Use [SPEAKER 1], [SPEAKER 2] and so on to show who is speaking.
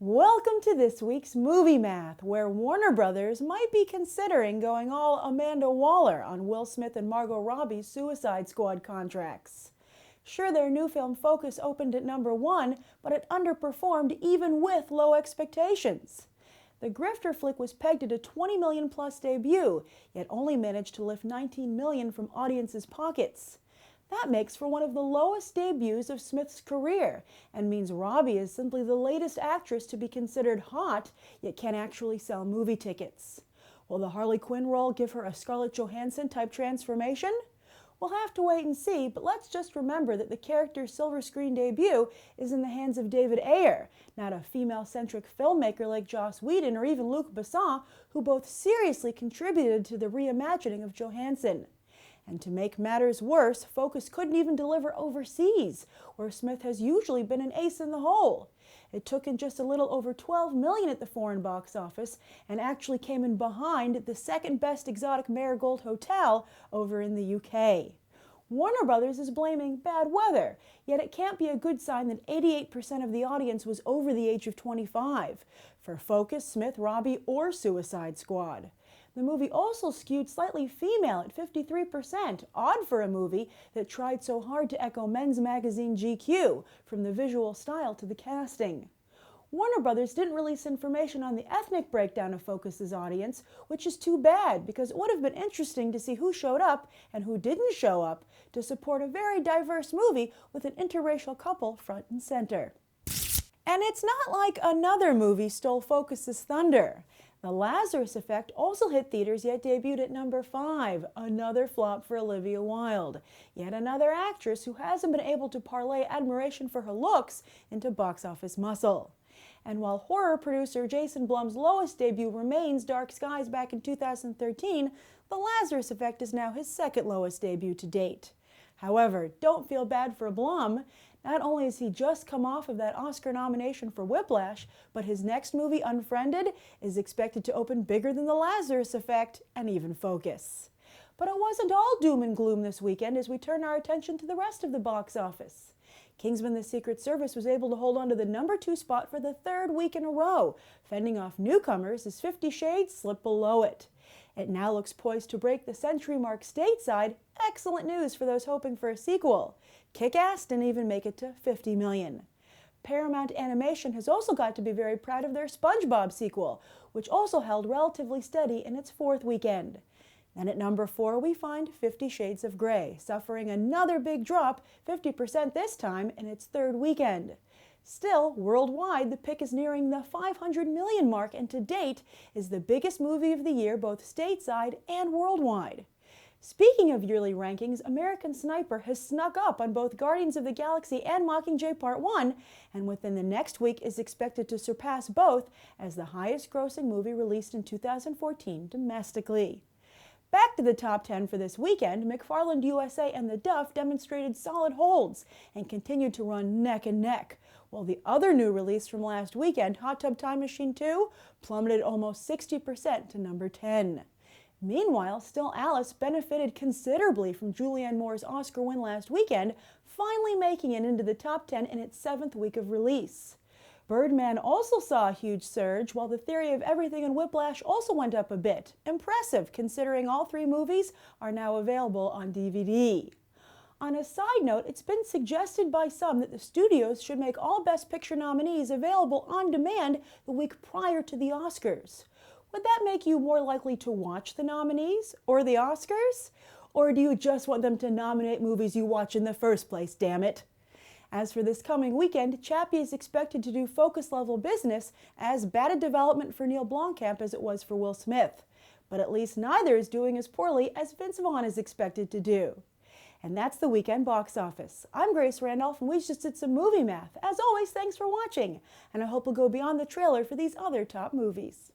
[SPEAKER 1] Welcome to this week's Movie Math, where Warner Brothers might be considering going all Amanda Waller on Will Smith and Margot Robbie's Suicide Squad contracts. Sure, their new film Focus opened at #1, but it underperformed even with low expectations. The grifter flick was pegged at a $20 million plus debut, yet only managed to lift $19 million from audiences' pockets. That makes for one of the lowest debuts of Smith's career, and means Robbie is simply the latest actress to be considered hot, yet can't actually sell movie tickets. Will the Harley Quinn role give her a Scarlett Johansson-type transformation? We'll have to wait and see, but let's just remember that the character's silver screen debut is in the hands of David Ayer, not a female-centric filmmaker like Joss Whedon or even Luc Besson, who both seriously contributed to the reimagining of Johansson. And to make matters worse, Focus couldn't even deliver overseas, where Smith has usually been an ace in the hole. It took in just a little over $12 million at the foreign box office and actually came in behind the second best exotic Marigold Hotel over in the UK. Warner Brothers is blaming bad weather, yet it can't be a good sign that 88% of the audience was over the age of 25 for Focus, Smith, Robbie, or Suicide Squad. The movie also skewed slightly female at 53%, odd for a movie that tried so hard to echo men's magazine GQ, from the visual style to the casting. Warner Brothers didn't release information on the ethnic breakdown of Focus's audience, which is too bad because it would have been interesting to see who showed up and who didn't show up to support a very diverse movie with an interracial couple front and center. And it's not like another movie stole Focus's thunder. The Lazarus Effect also hit theaters yet debuted at #5, another flop for Olivia Wilde, yet another actress who hasn't been able to parlay admiration for her looks into box office muscle. And while horror producer Jason Blum's lowest debut remains Dark Skies back in 2013, The Lazarus Effect is now his second lowest debut to date. However, don't feel bad for Blum. Not only has he just come off of that Oscar nomination for Whiplash, but his next movie, Unfriended, is expected to open bigger than The Lazarus Effect and even Focus. But it wasn't all doom and gloom this weekend as we turn our attention to the rest of the box office. Kingsman The Secret Service was able to hold on to the #2 spot for the third week in a row, fending off newcomers as 50 Shades slipped below it. It now looks poised to break the century mark stateside. Excellent news for those hoping for a sequel. Kick-Ass didn't even make it to $50 million. Paramount Animation has also got to be very proud of their SpongeBob sequel, which also held relatively steady in its fourth weekend. Then at #4 we find 50 Shades of Grey, suffering another big drop, 50% this time, in its third weekend. Still, worldwide, the pick is nearing the $500 million mark and to date is the biggest movie of the year both stateside and worldwide. Speaking of yearly rankings, American Sniper has snuck up on both Guardians of the Galaxy and Mockingjay Part 1, and within the next week is expected to surpass both as the highest grossing movie released in 2014 domestically. Back to the top 10 for this weekend, McFarland USA and The Duff demonstrated solid holds and continued to run neck and neck, while the other new release from last weekend, Hot Tub Time Machine 2, plummeted almost 60% to #10. Meanwhile, Still Alice benefited considerably from Julianne Moore's Oscar win last weekend, finally making it into the top 10 in its 7th week of release. Birdman also saw a huge surge, while The Theory of Everything and Whiplash also went up a bit. Impressive, considering all three movies are now available on DVD. On a side note, it's been suggested by some that the studios should make all Best Picture nominees available on demand the week prior to the Oscars. Would that make you more likely to watch the nominees or the Oscars? Or do you just want them to nominate movies you watch in the first place, damn it? As for this coming weekend, Chappie is expected to do Focus-level business, as bad a development for Neil Blomkamp as it was for Will Smith. But at least neither is doing as poorly as Vince Vaughn is expected to do. And that's the weekend box office. I'm Grace Randolph, and we just did some movie math. As always, thanks for watching, and I hope we'll go beyond the trailer for these other top movies.